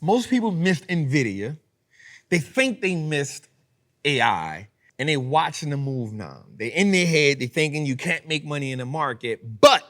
Most people missed Nvidia. They think they missed AI, and they watching the move now. They in their head, they thinking you can't make money in the market, but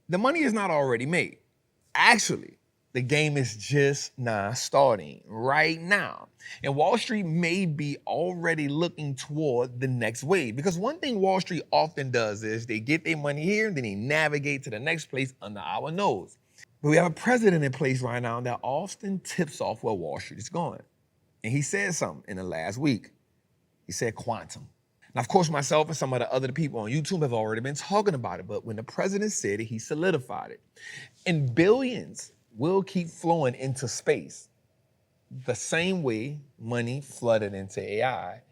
the money is not already made. Actually, the game is just now starting right now. And Wall Street may be already looking toward the next wave. Because one thing Wall Street often does is they get their money here and then they navigate to the next place under our nose. But we have a president in place right now that often tips off where Wall Street is going. And he said something in the last week. He said quantum. Now, of course, myself and some of the other people on YouTube have already been talking about it, but when the president said it, he solidified it. And billions will keep flowing into space the same way money flooded into AI.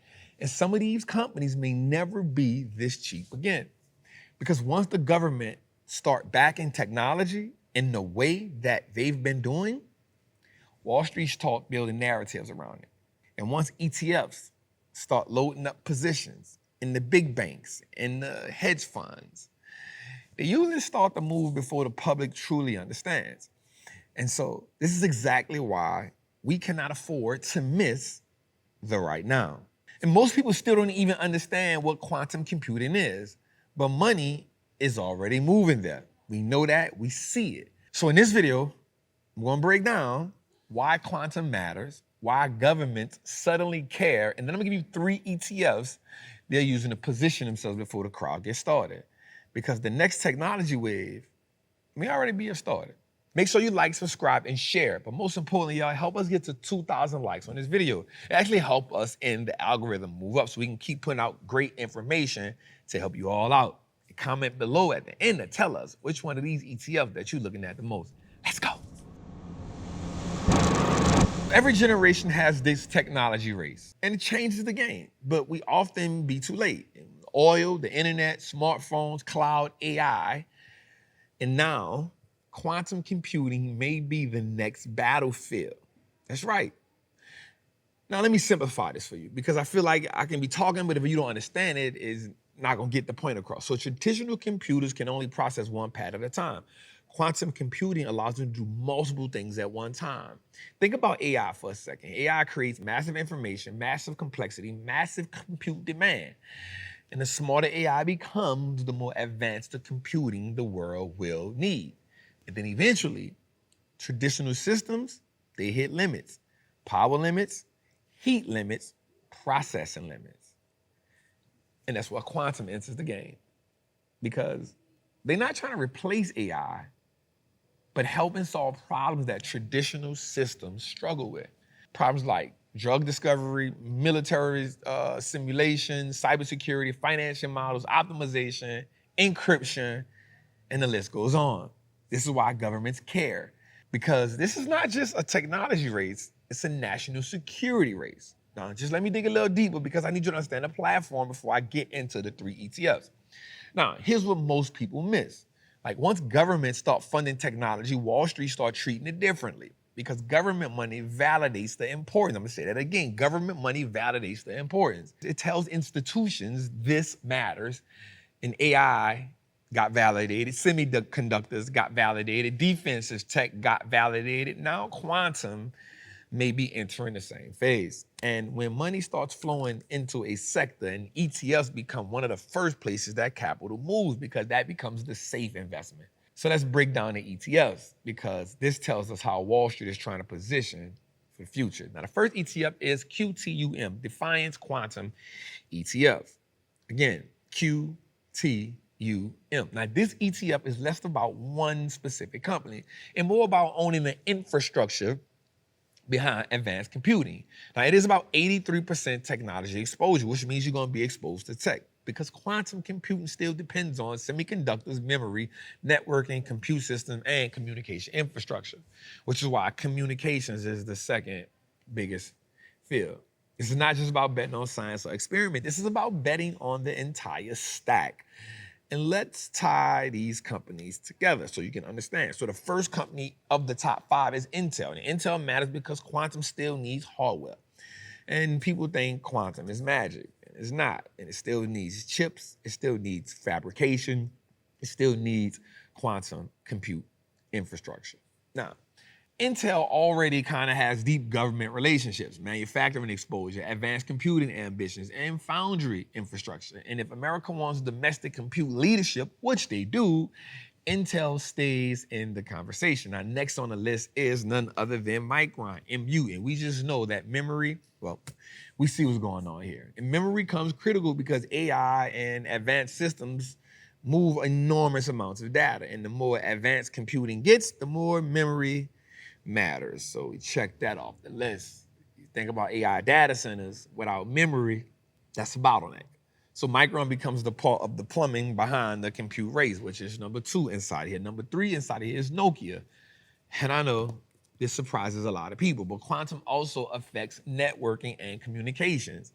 And some of these companies may never be this cheap again. Because once the government start backing technology in the way that they've been doing, Wall Street start building narratives around it. And once ETFs start loading up positions in the big banks, in the hedge funds, they usually start to move before the public truly understands. And so this is exactly why we cannot afford to miss the right now. And most people still don't even understand what quantum computing is, but money is already moving there. We know that, we see it. So in this video, I'm gonna break down why quantum matters, why governments suddenly care, and then I'm gonna give you 3 ETFs they're using to position themselves before the crowd gets started. Because the next technology wave may already be started. Make sure you like, subscribe, and share. But most importantly, y'all, help us get to 2,000 likes on this video. It actually help us in the algorithm move up so we can keep putting out great information to help you all out. And comment below at the end to tell us which one of these ETFs that you're looking at the most. Let's go. Every generation has this technology race, and it changes the game, but we often be too late. Oil, the internet, smartphones, cloud, AI, and now quantum computing may be the next battlefield. That's right. Now let me simplify this for you because I feel like I can be talking, but if you don't understand it, it's not gonna get the point across. So traditional computers can only process one pad at a time. Quantum computing allows them to do multiple things at one time. Think about AI for a second. AI creates massive information, massive complexity, massive compute demand. And the smarter AI becomes, the more advanced the computing the world will need. And then eventually, traditional systems, they hit limits. Power limits, heat limits, processing limits. And that's why quantum enters the game. Because they're not trying to replace AI, but helping solve problems that traditional systems struggle with. Problems like drug discovery, military simulation, cybersecurity, financial models, optimization, encryption, and the list goes on. This is why governments care, because this is not just a technology race, it's a national security race. Now, just let me dig a little deeper because I need you to understand the platform before I get into the 3 ETFs. Now, here's what most people miss. Like once governments start funding technology, Wall Street start treating it differently because government money validates the importance. I'm gonna say that again, government money validates the importance. It tells institutions this matters, and AI got validated, semiconductors got validated, defenses tech got validated. Now quantum may be entering the same phase. And when money starts flowing into a sector, and ETFs become one of the first places that capital moves because that becomes the safe investment. So let's break down the ETFs because this tells us how Wall Street is trying to position for the future. Now, the first ETF is QTUM, Defiance Quantum ETF. Again, QTUM. Now, this ETF is less about one specific company and more about owning the infrastructure behind advanced computing. Now, it is about 83% technology exposure, which means you're going to be exposed to tech because quantum computing still depends on semiconductors, memory, networking, compute systems, and communication infrastructure, which is why communications is the second biggest field. This is not just about betting on science or experiment. This is about betting on the entire stack. And let's tie these companies together so you can understand. So the first company of the top 5 is Intel. And Intel matters because quantum still needs hardware. And people think quantum is magic. And it's not. And it still needs chips. It still needs fabrication. It still needs quantum compute infrastructure. Now, Intel already kind of has deep government relationships, manufacturing exposure, advanced computing ambitions, and foundry infrastructure. And if America wants domestic compute leadership, which they do, Intel stays in the conversation. Now, next on the list is none other than Micron, MU. And we just know that memory, well, we see what's going on here. And memory comes critical because AI and advanced systems move enormous amounts of data. And the more advanced computing gets, the more memory matters. So we check that off the list. You think about AI data centers without memory, that's a bottleneck. So Micron becomes the part of the plumbing behind the compute race, which is number 2 inside here. Number 3 inside here is Nokia. And I know this surprises a lot of people, but quantum also affects networking and communications.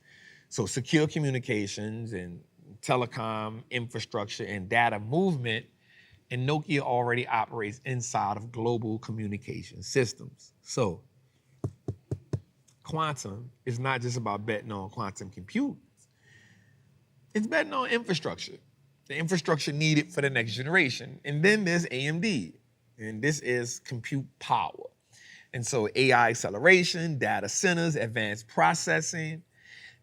So secure communications and telecom infrastructure and data movement, and Nokia already operates inside of global communication systems. So quantum is not just about betting on quantum compute. It's betting on infrastructure, the infrastructure needed for the next generation. And then there's AMD, and this is compute power. And so AI acceleration, data centers, advanced processing.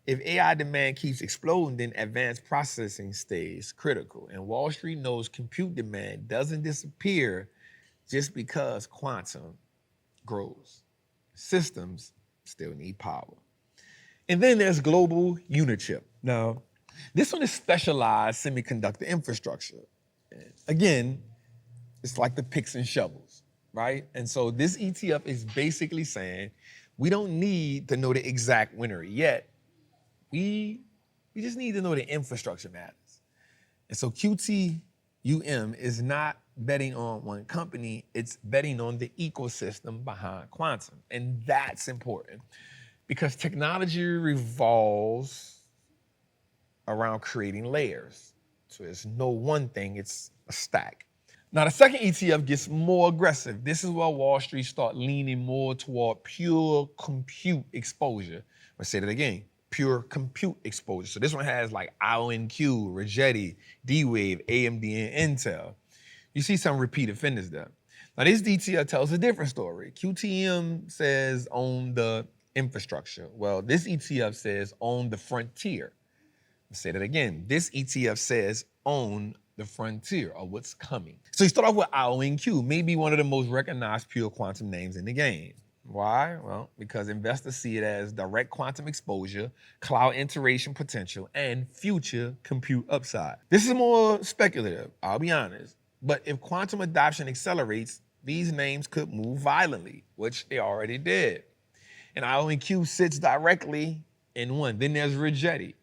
If AI demand keeps exploding, then advanced processing stays critical. And Wall Street knows compute demand doesn't disappear just because quantum grows. Systems still need power. And then there's global Unichip. Now, this one is specialized semiconductor infrastructure. Again, it's like the picks and shovels, right? And so this ETF is basically saying we don't need to know the exact winner yet. We just need to know the infrastructure matters. And so QTUM is not betting on one company, it's betting on the ecosystem behind quantum. And that's important because technology revolves around creating layers. So it's no one thing, it's a stack. Now the second ETF gets more aggressive. This is where Wall Street start leaning more toward pure compute exposure. I'll say that again. Pure compute exposure. So this one has like IONQ, Rigetti, D-Wave, AMD, and Intel. You see some repeat offenders there. Now this DTL tells a different story. QTM says own the infrastructure. Well, this ETF says own the frontier. I'll say that again. This ETF says own the frontier of what's coming. So you start off with IONQ, maybe one of the most recognized pure quantum names in the game. Why? Well, because investors see it as direct quantum exposure, cloud integration potential, and future compute upside. This is more speculative, I'll be honest. But if quantum adoption accelerates, these names could move violently, which they already did. And IONQ sits directly in one. Then there's Rigetti,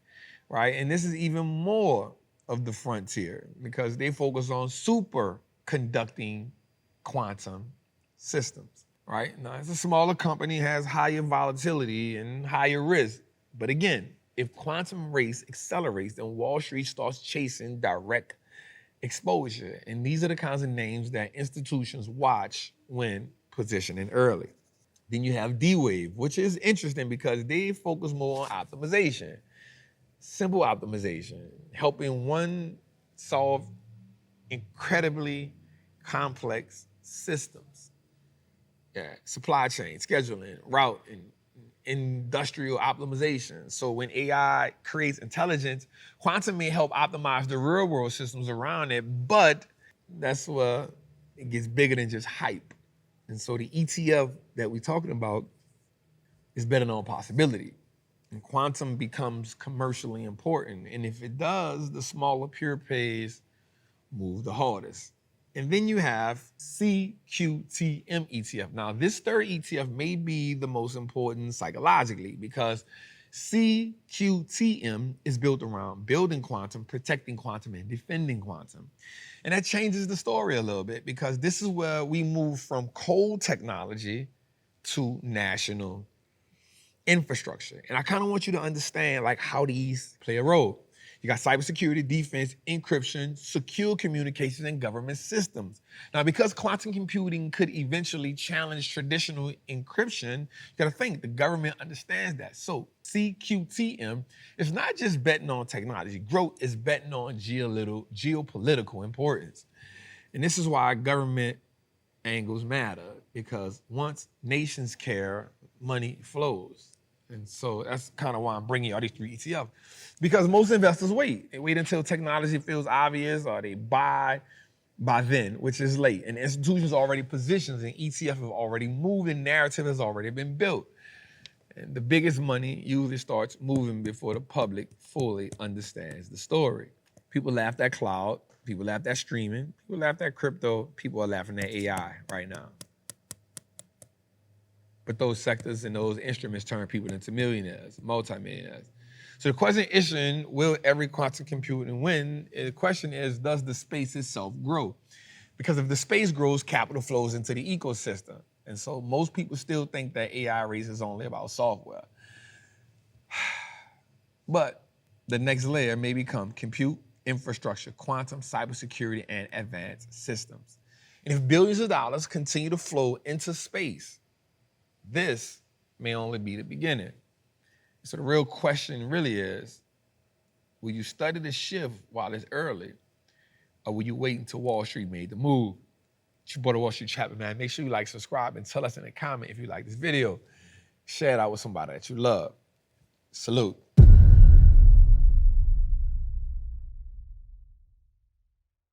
right? And this is even more of the frontier because they focus on superconducting quantum systems. Right? Now, it's a smaller company, has higher volatility and higher risk. But again, if quantum race accelerates, then Wall Street starts chasing direct exposure. And these are the kinds of names that institutions watch when positioning early. Then you have D-Wave, which is interesting because they focus more on optimization, simple optimization, helping one solve incredibly complex systems. Yeah, supply chain, scheduling, route, and industrial optimization. So when AI creates intelligence, quantum may help optimize the real world systems around it, but that's where it gets bigger than just hype. And so the ETF that we're talking about is betting on possibility. And quantum becomes commercially important. And if it does, the smaller pure plays move the hardest. And then you have CQTM ETF. Now, this third ETF may be the most important psychologically because CQTM is built around building quantum, protecting quantum, and defending quantum. And that changes the story a little bit because this is where we move from cold technology to national infrastructure. And I kind of want you to understand like how these play a role. You got cybersecurity, defense, encryption, secure communications, and government systems. Now, because quantum computing could eventually challenge traditional encryption, you gotta think the government understands that. So CQTM is not just betting on technology. Growth is betting on geopolitical importance. And this is why government angles matter, because once nations care, money flows. And so that's kind of why I'm bringing you all these 3 ETFs, because most investors wait. They wait until technology feels obvious, or they buy by then, which is late. And institutions are already positioned, and ETF have already moved, and narrative has already been built. And the biggest money usually starts moving before the public fully understands the story. People laughed at cloud, people laughed at streaming, people laughed at crypto, people are laughing at AI right now. But those sectors and those instruments turn people into millionaires, multimillionaires. So the question isn't, will every quantum computing win? The question is, does the space itself grow? Because if the space grows, capital flows into the ecosystem. And so most people still think that AI race is only about software. But the next layer may become compute, infrastructure, quantum, cybersecurity, and advanced systems. And if billions of dollars continue to flow into space, this may only be the beginning. So the real question really is, will you study the shift while it's early, or will you wait until Wall Street made the move? It's your boy, the Wall Street Chapman, man. Make sure you like, subscribe, and tell us in the comment if you like this video. Share it out with somebody that you love. Salute.